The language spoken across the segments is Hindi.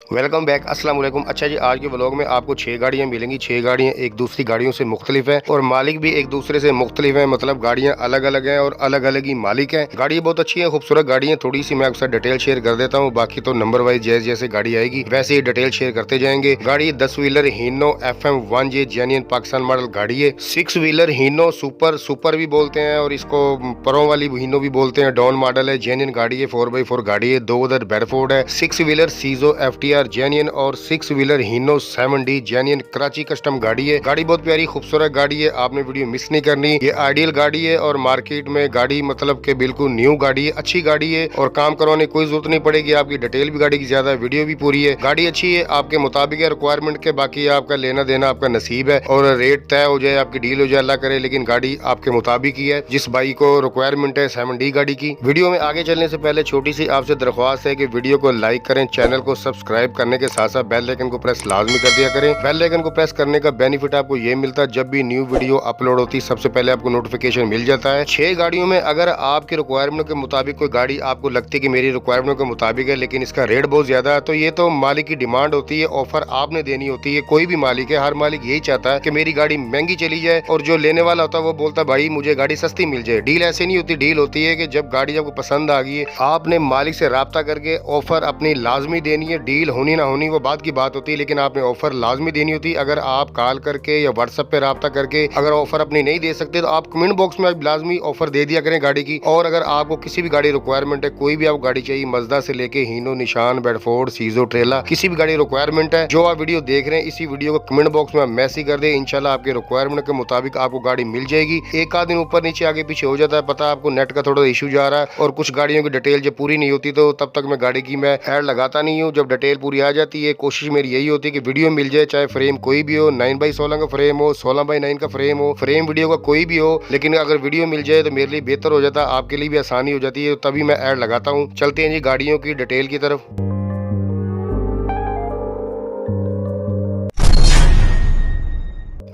Welcome back. अस्सलाम वालेकुम। अच्छा जी, आज के व्लॉग में आपको 6 गाड़ियां मिलेंगी। 6 गाड़ियां एक दूसरी गाड़ियों से मुख्तलिफ है और मालिक भी एक दूसरे से मुख्तलिफ है, मतलब गाड़ियां अलग अलग हैं और अलग अलग ही मालिक हैं। गाड़ी बहुत अच्छी है, खूबसूरत गाड़ी है। थोड़ी सी मैं आपके साथ डिटेल शेयर कर देता हूँ, बाकी तो नंबर वाइज जैसे जैसे गाड़ी आएगी वैसे ही डिटेल शेयर करते जाएंगे। गाड़ी 10 wheeler हीनो FM1J genuine Pakistan model गाड़ी है। 6 व्हीलर हीनो सुपर भी बोलते हैं और इसको परों वाली हीनो भी बोलते हैं। डॉन मॉडल है, जेन्युइन गाड़ी है, 4x4 गाड़ी है। 2 उधर बेडफोर्ड है। 6 व्हीलर सीजो FTR जेन्युइन और 6 wheeler हीनो 7D genuine Karachi custom गाड़ी है। गाड़ी बहुत प्यारी खूबसूरत गाड़ी है, आपने वीडियो मिस नहीं करनी। ये आइडियल गाड़ी है और मार्केट में गाड़ी मतलब के बिल्कुल न्यू गाड़ी है, अच्छी गाड़ी है और काम करवाने कोई जरूरत नहीं पड़ेगी। आपकी डिटेल भी गाड़ी की ज्यादा है, वीडियो भी पूरी है। गाड़ी अच्छी है, आपके मुताबिक है रिक्वायरमेंट के। बाकी आपका लेना देना आपका नसीब है और रेट तय हो जाए, आपकी डील हो जाए, अल्लाह करे, लेकिन गाड़ी आपके मुताबिक ही है। जिस भाई को रिक्वायरमेंट है 7D गाड़ी की। वीडियो में आगे चलने से पहले छोटी सी आपसे दरख्वास्त है कि वीडियो को लाइक करें, चैनल को सब्सक्राइब करने के साथ साथ बेल आइकन को प्रेस लाजमी कर दिया करें। बेल आइकन को प्रेस करने का बेनिफिट आपको ये मिलता है, जब भी न्यू वीडियो अपलोड होती है सबसे पहले आपको नोटिफिकेशन मिल जाता है। 6 गाड़ियों में अगर आपके रिक्वायरमेंट के मुताबिक कोई गाड़ी आपको लगती है कि मेरी रिक्वायरमेंट के मुताबिक है लेकिन इसका रेट बहुत ज्यादा है, तो ये तो मालिक की डिमांड होती है, ऑफर आपने देनी होती है। कोई भी मालिक है, हर मालिक यही चाहता है कि मेरी गाड़ी महंगी चली जाए और जो लेने वाला होता है वो बोलता है भाई मुझे गाड़ी सस्ती मिल जाए। डील ऐसे नहीं होती, डील होती है कि जब गाड़ी आपको पसंद आ गई है आपने मालिक से राब्ता करके ऑफर अपनी लाजमी देनी है। डील होनी ना होनी वो बात की बात होती है, लेकिन आपने ऑफर लाजमी देनी होती है। अगर आप कॉल करके या व्हाट्सएप पे राब्ता करके अगर ऑफर अपनी नहीं दे सकते तो आप कमेंट बॉक्स में लाजमी ऑफर दे दिया करें गाड़ी की। और अगर आपको किसी भी गाड़ी रिक्वायरमेंट है, कोई भी आपको गाड़ी चाहिए, मजदा से लेके हीनो, निशान, बेडफोर्ड, सीजो, ट्रेला, किसी भी गाड़ी रिक्वायरमेंट है, जो आप वीडियो देख रहे हैं इसी वीडियो को कमेंट बॉक्स में मैसेज कर दे। इंशाल्लाह आपके रिक्वायरमेंट के मुताबिक आपको गाड़ी मिल जाएगी। एक आध दिन ऊपर नीचे आगे पीछे हो जाता है, पता आपको नेट का थोड़ा इशू जा रहा है और कुछ गाड़ियों की डिटेल जब पूरी नहीं होती तो तब तक मैं गाड़ी की मैं ऐड लगाता नहीं हूँ। जब डिटेल पूरी आ जाती है कोशिश मेरी यही होती है कि वीडियो मिल जाए, चाहे फ्रेम कोई भी हो, 9x16 का फ्रेम हो, 16x9 का फ्रेम हो, फ्रेम वीडियो का कोई भी हो, लेकिन अगर वीडियो मिल जाए तो मेरे लिए बेहतर हो जाता है, आपके लिए भी आसानी हो जाती है, तभी मैं ऐड लगाता हूँ। चलते हैं जी गाड़ियों की डिटेल की तरफ।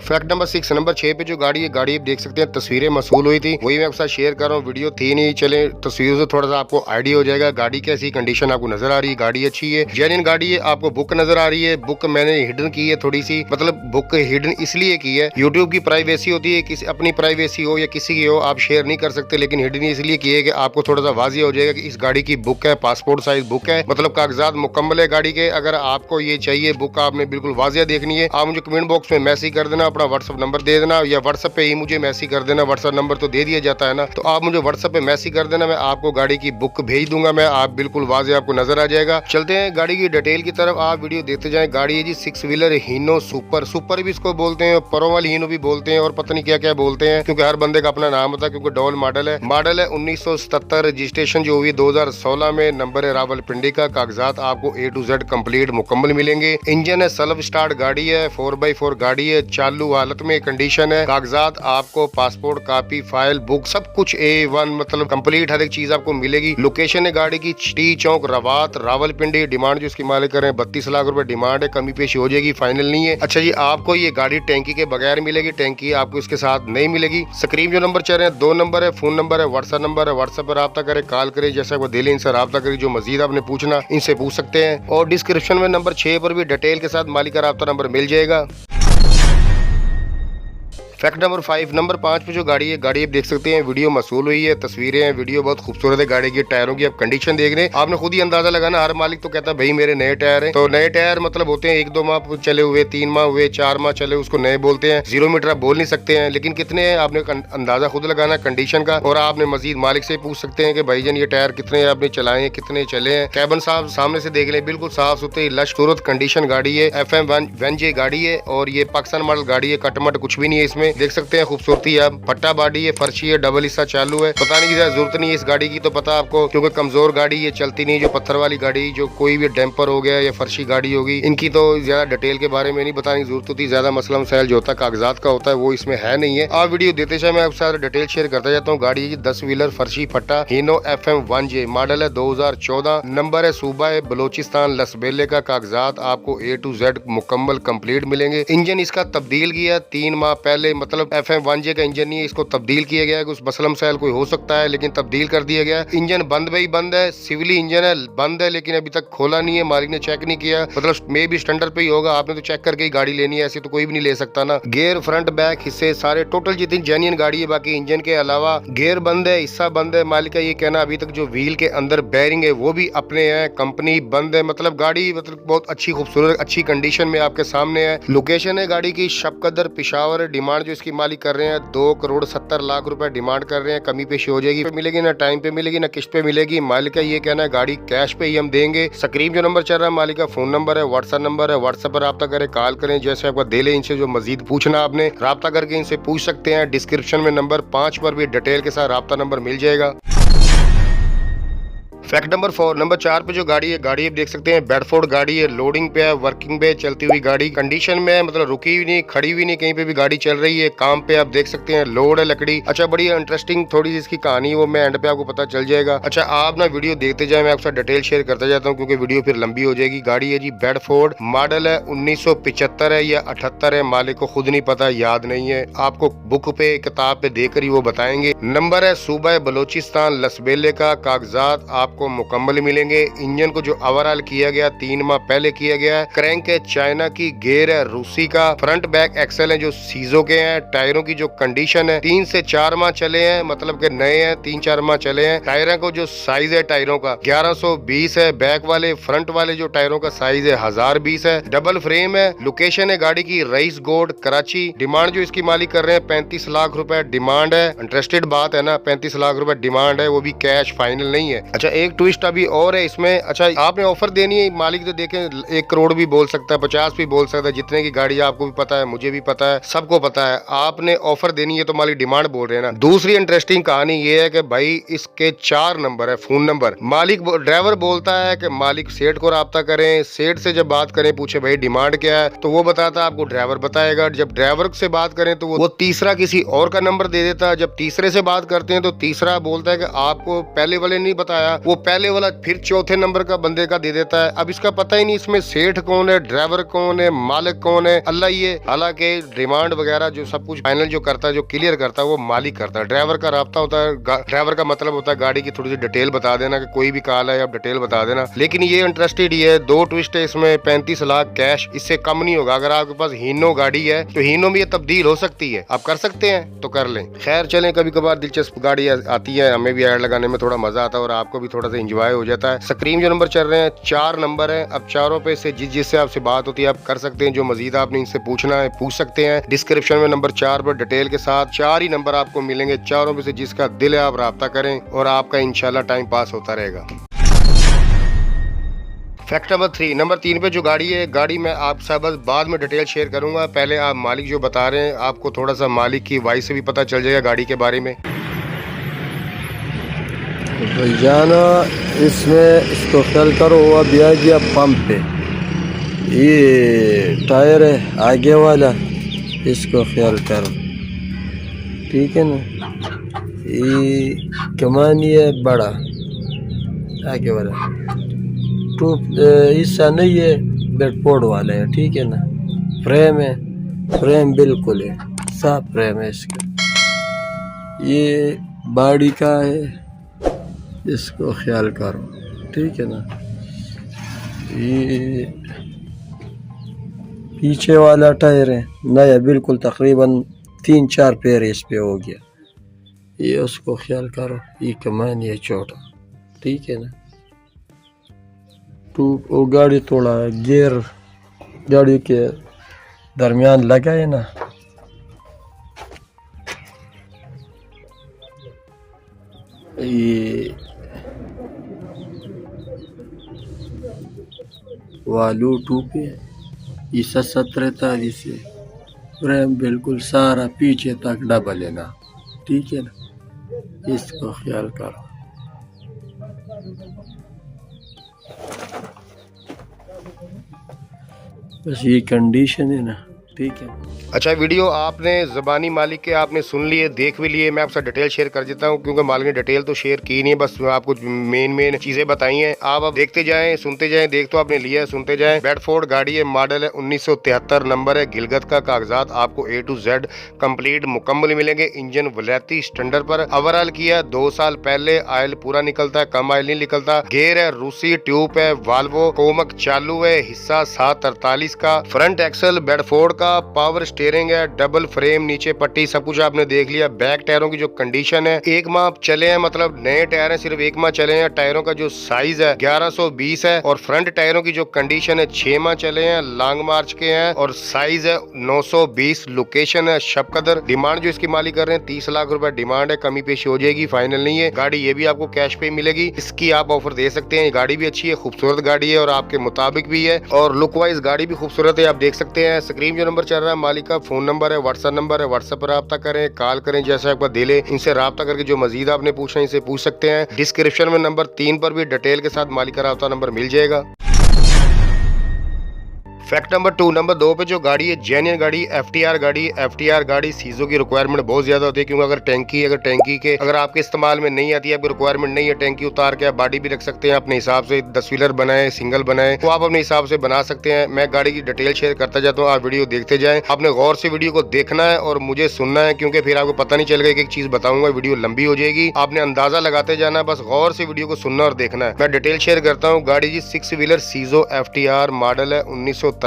फैक्ट नंबर 6, नंबर 6 पे जो गाड़ी है, गाड़ी आप देख सकते हैं तस्वीरें मसूल हुई थी, वही मैं आपके साथ शेयर कर रहा हूँ। वीडियो थी नहीं, चले तस्वीरों से थोड़ा सा आपको आइडिया हो जाएगा गाड़ी कैसी कंडीशन आपको नजर आ रही है। गाड़ी अच्छी है, जेन्युइन गाड़ी है। आपको बुक नजर आ रही है, बुक मैंने हिडन की है थोड़ी सी, मतलब बुक हिडन इसलिए की है, यूट्यूब की प्राइवेसी होती है, किसी अपनी प्राइवेसी हो या किसी की हो आप शेयर नहीं कर सकते, लेकिन हिडन इसलिए की है कि आपको थोड़ा सा वाजिया हो जाएगा कि इस गाड़ी की बुक है, पासपोर्ट साइज बुक है, मतलब कागजात मुकम्मल है गाड़ी के। अगर आपको ये चाहिए बुक, आपने बिल्कुल वाजिया देखनी है, आप मुझे कमेंट बॉक्स में मैसेज कर देना, अपना व्हाट्सएप नंबर दे देना या व्हाट्सएप पे ही मुझे मैसेज कर देना। व्हाट्सएप नंबर तो दे दिया जाता है ना, तो आप मुझे व्हाट्सएप पे मैसेज कर देना, मैं आपको गाड़ी की बुक भेज दूंगा, मैं आप बिल्कुल वाज़ेह आपको नजर आ जाएगा। चलते हैं गाड़ी की डिटेल की तरफ, आप वीडियो देखते जाएं। गाड़ी है जी 6 व्हीलर हीनो सुपर भी इसको बोलते हैं, परों वाली हीनो भी बोलते हैं और पता नहीं क्या क्या बोलते हैं, क्योंकि हर बंदे का अपना नाम होता है। क्योंकि डॉल मॉडल है 1977, रजिस्ट्रेशन जो हुई 2016 में, नंबर है रावलपिंडी का। कागजात आपको A to Z कंप्लीट मुकम्मल मिलेंगे। इंजन है सेल्फ स्टार्ट गाड़ी है, 4x4 गाड़ी है, चालू हालत में कंडीशन है। कागजात आपको पासपोर्ट कापी, फाइल, बुक सब कुछ A1 मतलब कंप्लीट हर एक चीज आपको मिलेगी। लोकेशन है गाड़ी की टी चौक रवात रावलपिंडी। डिमांड जो इसकी मालिक करें 32 लाख रुपए डिमांड है, कमी पेशी हो जाएगी, फाइनल नहीं है। अच्छा जी, आपको ये गाड़ी टैंकी के बगैर मिलेगी, टैंकी आपको इसके साथ नहीं मिलेगी। स्क्रीन जो नंबर चल रहे हैं 2 नंबर है, फोन नंबर है, व्हाट्सएप नंबर है, व्हाट्सएप पर रब्ता करें, कॉल करें, जैसा आपको दिल इनसे रब्ता करें। जो मजीद आपने पूछना इनसे पूछ सकते हैं और डिस्क्रिप्शन में नंबर 6 पर भी डिटेल के साथ मालिक का रब्ता नंबर मिल जाएगा। फैक्ट नंबर 5, नंबर 5 पे जो गाड़ी है, गाड़ी आप देख सकते हैं वीडियो मसूल हुई है, तस्वीरें हैं, वीडियो बहुत खूबसूरत है। गाड़ी की टायरों की आप कंडीशन देख रहे हैं, आपने खुद ही अंदाजा लगाना। हर मालिक तो कहता है भाई मेरे नए टायर हैं, तो नए टायर मतलब होते हैं 1-2 माह चले हुए, 3 माह हुए, 4 माह चले, उसको नए बोलते हैं। 0 मीटर आप बोल नहीं सकते हैं, लेकिन कितने हैं आपने अंदाजा खुद लगाना कंडीशन का। और आपने मजीद मालिक से पूछ सकते हैं कि भाईजान ये टायर कितने आपने चलाए हैं, कितने चले हैं। कैबन साहब सामने से देख लें, बिल्कुल साफ सुथरी लश सूरत कंडीशन गाड़ी है। FM1J गाड़ी है और ये पाकिस्तान मॉडल गाड़ी है, कटमट कुछ भी नहीं है इसमें, देख सकते हैं खूबसूरती है। पट्टा बाडी है, फर्शी है, डबल हिस्सा चालू है, बताने की जरूरत नहीं है इस गाड़ी की, तो पता आपको, क्योंकि कमजोर गाड़ी ये चलती नहीं। जो पत्थर वाली गाड़ी, जो कोई भी डैम्पर हो गया या फर्शी गाड़ी होगी, इनकी तो ज्यादा डिटेल के बारे में नहीं बताने की जरूरत होती, ज्यादा मसला मसाइल जो होता है कागजात का होता है वो इसमें है नहीं है। आप वीडियो देते समय मैं आपके साथ डिटेल शेयर करता जाता हूँ। गाड़ी है 10 व्हीलर फर्शी फट्टा हीनो FM1J, मॉडल है 2014, नंबर है सूबा है बलोचिस्तान लसबेले का। कागजात आपको A to Z मुकम्मल कंप्लीट मिलेंगे। इंजन इसका तब्दील किया 3 माह पहले, मतलब FM1J का इंजन नहीं है, इसको तब्दील किया गया है। कुछ मसला मसाइल कोई हो सकता है लेकिन तब्दील कर दिया गया है। इंजन बंद भाई बंद है, सिविली इंजन है, बंद है लेकिन अभी तक खोला नहीं है, मालिक ने चेक नहीं किया। मतलब मे भी स्टैंडर्ड पे ही होगा, आपने तो चेक करके ही गाड़ी लेनी है, ऐसे तो कोई भी नहीं ले सकता ना। गियर फ्रंट बैक हिस्से सारे टोटल जितनी जेन्युइन गाड़ी है, बाकी इंजन के अलावा गियर बंद है, हिस्सा बंद है। मालिक का ये कहना अभी तक जो व्हील के अंदर बैरिंग है वो भी अपने हैं, कंपनी बंद है। मतलब गाड़ी मतलब बहुत अच्छी खूबसूरत अच्छी कंडीशन में आपके सामने है। लोकेशन है गाड़ी की शबकदर पिशावर। डिमांड जो इसकी मालिक कर रहे हैं 2,70,00,000 रुपए डिमांड कर रहे हैं। कमी पेशी हो जाएगी, मिलेगी ना टाइम पे मिलेगी ना किस्त पे मिलेगी। मालिक का ये कहना है गाड़ी कैश पे ही हम देंगे। स्क्रीन जो नंबर चल रहा है मालिक का फोन नंबर है, व्हाट्सएप नंबर है, व्हाट्सएप पर रब्ता करें, कॉल करें, जैसे आपका दे ले। इनसे जो मजीद पूछना आपने रब्ता करके इनसे पूछ सकते हैं। डिस्क्रिप्शन में नंबर 5 पर भी डिटेल के साथ रब्ता नंबर मिल जाएगा। फैक्ट नंबर 4 नंबर 4 पे जो गाड़ी है, गाड़ी आप देख सकते हैं बेडफोर्ड गाड़ी है, लोडिंग पे है, वर्किंग पे चलती हुई गाड़ी कंडीशन में है, मतलब रुकी हुई नहीं, खड़ी हुई नहीं, कहीं पे भी गाड़ी चल रही है, काम पे आप देख सकते हैं, लोड है लकड़ी। अच्छा बड़ी इंटरेस्टिंग थोड़ी सी इसकी कहानी है, वो मैं एंड पे आपको पता चल जाएगा। अच्छा आप ना वीडियो देखते जाए, मैं आपसे डिटेल शेयर करता जाता हूँ क्योंकि वीडियो फिर लंबी हो जाएगी। गाड़ी है जी बेडफोर्ड, मॉडल है 1975 है या 78 है, मालिक को खुद नहीं पता, याद नहीं है, आपको बुक पे किताब पे देकर ही वो बताएंगे। नंबर है सूबा बलोचिस्तान लसबेले का, कागजात आपको मुकम्मल मिलेंगे। इंजन को जो ओवरऑल किया गया 3 माह पहले किया गया है। क्रैंक है चाइना की, गियर है रूसी का, फ्रंट बैक एक्सेल है जो सीजो के हैं। टायरों की जो कंडीशन है 3 से 4 माह चले हैं, मतलब के नए हैं, 3-4 माह चले हैं। टायरों को जो साइज है टायरों का 1120 है, बैक वाले फ्रंट वाले जो टायरों का साइज है 1020 है। डबल फ्रेम है। लोकेशन है गाड़ी की रईस गोड कराची। डिमांड जो इसकी मालिक कर रहे हैं 35 लाख रुपए डिमांड है। इंटरेस्टेड बात है ना, 35 लाख रुपए डिमांड है, वो भी कैश फाइनल नहीं है। अच्छा एक ट्विस्ट अभी और है इसमें। अच्छा आपने ऑफर देनी है, मालिक तो देखें 1 करोड़ भी बोल सकता है, 50 भी बोल सकता है, जितने की गाड़ी आपको भी पता है, मुझे भी पता है, सबको पता है। आपने ऑफर देनी है तो मालिक डिमांड बोल रहे हैं ना। दूसरी इंटरेस्टिंग कहानी ये है कि भाई इसके 4 नंबर है, फोन नंबर। मालिक ड्राइवर बोलता है कि मालिक सेठ को राब्ता करें, सेठ से जब बात करें पूछे भाई डिमांड क्या है तो वो बताता है आपको ड्राइवर बताएगा। जब ड्राइवर से बात करें तो वो तीसरा किसी और का नंबर दे देता है। जब तीसरे से बात करते हैं तो तीसरा बोलता है कि आपको पहले वाले नहीं बताया, वो पहले वाला फिर चौथे नंबर का बंदे का दे देता है। अब इसका पता ही नहीं इसमें सेठ कौन है, ड्राइवर कौन है, मालिक कौन है, अल्लाह ये। हालांकि डिमांड वगैरह जो सब कुछ फाइनल जो करता है, जो क्लियर करता है वो मालिक करता है। ड्राइवर का राब्ता होता है, ड्राइवर का मतलब होता है गाड़ी की थोड़ी सी डिटेल बता देना कि कोई भी कॉल है आप डिटेल बता देना। लेकिन ये इंटरेस्टेड ये है, 2 ट्विस्ट है इसमें, 35 लाख कैश, इससे कम नहीं होगा। अगर आपके पास हीनो गाड़ी है तो हीनो में ये तब्दील हो सकती है, आप कर सकते हैं तो कर लें। खैर चलें, कभी कभार दिलचस्प गाड़ी आती है, हमें भी ऐड लगाने में थोड़ा मजा आता है और आपको भी थोड़ा सा एंजॉय हो जाता है। स्क्रीन जो नंबर चल रहे हैं 4 नंबर है। अब चारों पे से जिससे आपसे बात होती है आप कर सकते हैं, जो मजीद आपने इनसे पूछना है पूछ सकते हैं। डिस्क्रिप्शन में नंबर 4 पर डिटेल के साथ 4 ही नंबर आपको मिलेंगे। चारों में से जिसका दिल है आप राब्ता करें और आपका इंशाल्लाह टाइम पास होता रहेगा। फैक्ट नंबर 3 नंबर 3 पे जो गाड़ी है, गाड़ी में आपसे बस बाद में डिटेल शेयर करूंगा। पहले आप मालिक जो बता रहे हैं आपको थोड़ा सा मालिक की वॉइस से भी पता चल जाएगा गाड़ी के बारे में। जाना इसमें इसको ख्याल करो, वो अभी आ गया पंप पे, ये टायर है आगे वाला, इसको ख्याल करो, ठीक है ना। ये कमान ये बड़ा आगे वाला टूप हिस्सा नहीं है, बेडफोर्ड वाला है, ठीक है ना। फ्रेम है, फ्रेम बिल्कुल है, साफ फ्रेम है इसका। ये बॉडी का है, इसको ख्याल करो, ठीक है ना। ये पीछे वाला टायर है नया बिल्कुल, तकरीबन 3-4 पैर इस पे हो गया, ये उसको ख्याल करो। ये कमान ये छोटा, ठीक है ना। तो वो गाड़ी थोड़ा गियर गाड़ी के दरमियान लगा है ना, ये वालू टूपे ये 17 से फ्रेम बिल्कुल सारा पीछे तक डबल है ना, ठीक है ना, इसको ख्याल करो। बस ये कंडीशन है ना, ठीक है। अच्छा, वीडियो आपने ज़बानी मालिक के आपने सुन लिए, देख भी लिए। मैं आपसे डिटेल शेयर कर देता हूँ क्योंकि मालिक ने डिटेल तो शेयर की नहीं है, बस आपको मेन चीज़ें बताई हैं। आप अब देखते जाएं, सुनते जाएं। देख तो आपने लिया है, सुनते जाएं। बेडफोर्ड गाड़ी है, मॉडल है 1973, नंबर है गिलगत का। कागजात आपको A to Z कंप्लीट मुकम्मल मिलेंगे। इंजन वलैती स्टैंडर्ड पर ओवरऑल किया 2 साल पहले। ऑयल पूरा निकलता है, कम ऑयल नहीं निकलता। गेयर है रूसी, ट्यूब है वाल्वो, कोमक चालू है। हिस्सा 743 का। फ्रंट एक्सल बेडफोर्ड का, पावर स्टीयरिंग है, डबल फ्रेम, नीचे पट्टी, सब कुछ आपने देख लिया। बैक टायरों की जो कंडीशन है, 1 माह चले हैं, मतलब नए टायर हैं, सिर्फ 1 माह चले हैं। टायरों का जो साइज है 1120 है और फ्रंट टायरों की जो कंडीशन है 6 माह चले हैं, लॉन्ग मार्च के हैं और साइज है 920। लोकेशन है शबकदर। डिमांड जो इसकी मालिक कर रहे हैं 30 लाख रुपए डिमांड है, कमी पेशी हो जाएगी, फाइनल नहीं है। गाड़ी ये भी आपको कैश पे मिलेगी, इसकी आप ऑफर दे सकते हैं। गाड़ी भी अच्छी है, खूबसूरत गाड़ी है और आपके मुताबिक भी है और लुक वाइज गाड़ी भी खूबसूरत है, आप देख सकते हैं। स्क्रीन जो नंबर चल रहा है मालिक का फोन नंबर है, व्हाट्सएप नंबर है, व्हाट्सएप पर रब्ता करें, कॉल करें, जैसे आपका दिल है। इनसे रब्ता करके जो मजीद आपने पूछना है इनसे पूछ सकते हैं। डिस्क्रिप्शन में नंबर 3 पर भी डिटेल के साथ मालिक का रब्ता नंबर मिल जाएगा। फैक्ट नंबर 2, नंबर 2 पे जो गाड़ी है जेन्युइन गाड़ी, FTR गाड़ी सीजो की रिक्वायरमेंट बहुत ज्यादा होती है क्योंकि अगर टैंकी के अगर आपके इस्तेमाल में नहीं आती है, आपकी रिक्वायरमेंट नहीं है, टैंकी उतार के आप बॉडी भी रख सकते हैं अपने हिसाब से। 10 व्हीलर बनाए, सिंगल बनाए, तो आप अपने हिसाब से बना सकते हैं। मैं गाड़ी की डिटेल शेयर करता जाता हूँ, आप वीडियो देखते जाएं। आपने गौर से वीडियो को देखना है और मुझे सुनना है क्योंकि फिर आपको पता नहीं चलेगा। एक चीज बताऊंगा, वीडियो लंबी हो जाएगी, आपने अंदाजा लगाते जाना है, बस गौर से वीडियो को सुनना और देखना है। मैं डिटेल शेयर करता हूँ। गाड़ी जी 6 व्हीलर सीजो FTR मॉडल है 1993,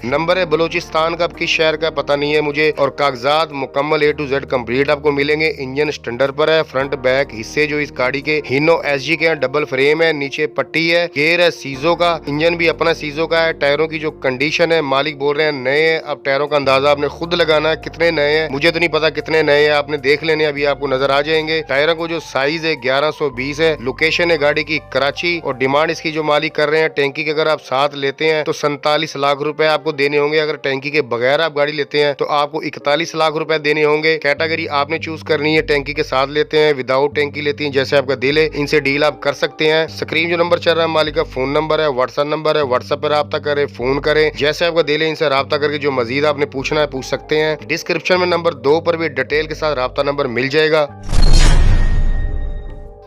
नंबर है बलूचिस्तान का, किस शहर का पता नहीं है मुझे, और कागजात मुकम्मल A to Z कंप्लीट आपको मिलेंगे। इंजन स्टैंडर्ड पर है। फ्रंट बैक हिस्से जो इस गाड़ी के हीनो SG के हैं, डबल फ्रेम है, नीचे पट्टी है। गेयर है सीजो का, इंजन भी अपना सीजो का है। टायरों की जो कंडीशन है मालिक बोल रहे हैं नए हैं। अब टायरों का अंदाजा आपने खुद लगाना है कितने नए हैं, मुझे तो नहीं पता कितने नए हैं, आपने देख लेने, अभी आपको नजर आ जाएंगे। टायरों को जो साइज है 1120 है। लोकेशन है गाड़ी की कराची और डिमांड इसकी जो मालिक कर रहे हैं टैंकी के अगर आप साथ लेते हैं तो 47 लाख रुपए आपको देने होंगे। अगर टैंकी के बगैर आप गाड़ी लेते हैं तो आपको 41 लाख रुपए देने होंगे। कैटेगरी आपने चूज करनी है, टैंकी के साथ लेते हैं, विदाउट टैंकी लेती हैं, जैसे आपका दिल है, इनसे डील आप कर सकते हैं। स्क्रीन जो नंबर चल रहा है मालिक का फोन नंबर है, व्हाट्सएप नंबर है, व्हाट्सएप पर रब्ता करें, फोन करें, जैसे आपका दिल है, इनसे रब्ता करके जो मजीद आपने पूछना है पूछ सकते हैं। डिस्क्रिप्शन में नंबर 2 पर भी डिटेल के साथ रब्ता नंबर मिल जाएगा।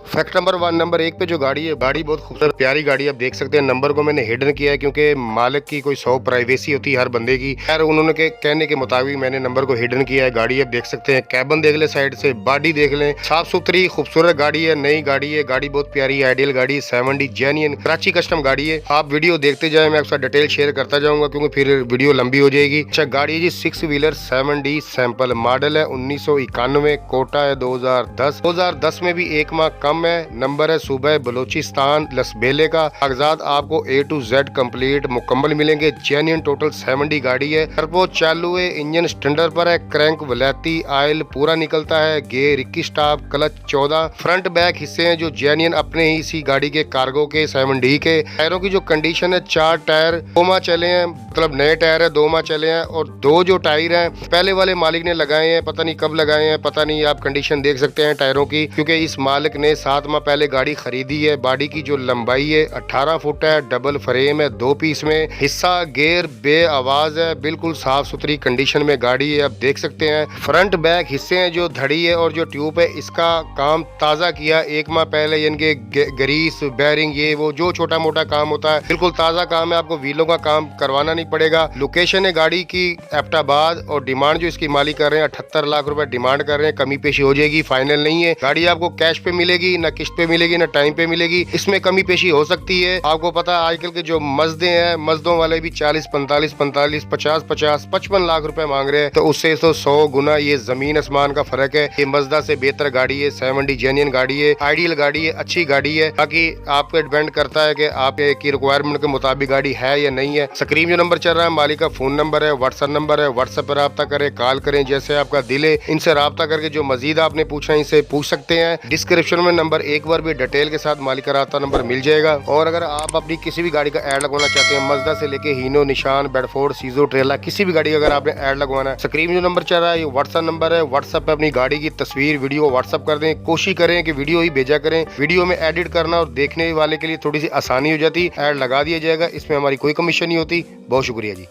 फैक्ट नंबर 1, नंबर 1 पे जो गाड़ी है, गाड़ी बहुत खूबसूरत प्यारी गाड़ी है, आप देख सकते हैं। नंबर को मैंने हिडन किया है क्योंकि मालिक की कोई 100 प्राइवेसी होती है हर बंदे की, खैर उन्होंने कहने के मुताबिक मैंने नंबर को हिडन किया है। गाड़ी आप देख सकते हैं, कैबन देख ले, साइड से बॉडी देख लें, साफ सुथरी खूबसूरत गाड़ी है, नई गाड़ी है। गाड़ी बहुत प्यारी आइडियल गाड़ी है, 7D जेन्युइन कराची कस्टम गाड़ी है। आप वीडियो देखते जाए, मैं आपका डिटेल शेयर करता जाऊंगा क्योंकि फिर वीडियो लंबी हो जाएगी। अच्छा, गाड़ी है जी 6 व्हीलर 7D सैंपल, मॉडल है 1991, कोटा है 2010 में भी 1 माह कम है। नंबर है सूबह बलूचिस्तान लसबेले का। कागजात आपको A to Z कंप्लीट मुकम्मल मिलेंगे। जेन्युइन टोटल 7D गाड़ी है। टर्बो चालू है, इंजन स्टैंडर्ड पर है, क्रैंक वलैती, ऑयल पूरा निकलता है, gear 21 stop, clutch 14। Front back हिस्से हैं जो जेन्युइन अपने ही इसी गाड़ी के कार्गो के 7D के। टायरों की जो कंडीशन है 4 टायर 2 माह चले हैं, मतलब नए टायर है, 2 माह चले हैं और 2 जो टायर हैं पहले वाले मालिक ने लगाए हैं, पता नहीं कब लगाए हैं, पता नहीं, आप कंडीशन देख सकते हैं टायरों की क्योंकि इस मालिक ने 7 माह पहले गाड़ी खरीदी है। बॉडी की जो लंबाई है 18 फुट है, डबल फ्रेम है, 2 पीस में। हिस्सा गेयर बे आवाज है, बिल्कुल साफ सुथरी कंडीशन में गाड़ी है, आप देख सकते हैं। फ्रंट बैक हिस्से हैं जो धड़ी है और जो ट्यूब है इसका काम ताजा किया 1 माह पहले, यानी कि ग्रीस बैरिंग ये वो जो छोटा मोटा काम होता है बिल्कुल ताजा काम है, आपको व्हीलों का काम करवाना नहीं पड़ेगा। लोकेशन है गाड़ी की एबटाबाद और डिमांड जो इसकी मालिक कर रहे हैं 78 लाख रुपए डिमांड कर रहे हैं, कमी पेशी हो जाएगी, फाइनल नहीं है। गाड़ी आपको कैश पे मिलेगी, ना किस्त पे मिलेगी, ना टाइम पे मिलेगी, इसमें कमी पेशी हो सकती है। आपको पता है आजकल के जो मजदे हैं, मजदों वाले भी 40, 45, 45, 50, 50, 55 लाख रुपए मांग रहे हैं, तो उससे तो 100 गुना ये जमीन आसमान का फर्क है। ये मजदा से बेहतर गाड़ी है, 7D जेन्युइन गाड़ी है, आइडियल गाड़ी है, अच्छी गाड़ी है। बाकी आप पे डिपेंड करता है कि आपकी रिक्वायरमेंट के मुताबिक गाड़ी है या नहीं है। स्क्रीन जो नंबर चल रहा है मालिक का फोन नंबर है, व्हाट्सएप नंबर है, व्हाट्सएप पर रब्ता करें, कॉल करें, जैसे आपका दिल है, इनसे रब्ता करके जो मजीद आपने पूछा इनसे पूछ सकते हैं। डिस्क्रिप्शन में नंबर एक बार भी डिटेल के साथ मालिक का रब्ता नंबर मिल जाएगा। और अगर आप अपनी किसी भी गाड़ी का ऐड लगवाना चाहते हैं, मजदा से लेके हीनो, निशान, बेडफोर्ड, सीजो, ट्रेला, किसी भी गाड़ी का अगर आपने ऐड लगवाना है, स्क्रीन जो नंबर चल रहा है ये व्हाट्सएप नंबर है, व्हाट्सएप पे अपनी गाड़ी की तस्वीर वीडियो व्हाट्सएप कर दें। कोशिश करें कि वीडियो ही भेजा करें, वीडियो में एडिट करना और देखने वाले के लिए थोड़ी सी आसानी हो जाती, ऐड लगा दिया जाएगा, इसमें हमारी कोई कमीशन नहीं होती। बहुत शुक्रिया जी।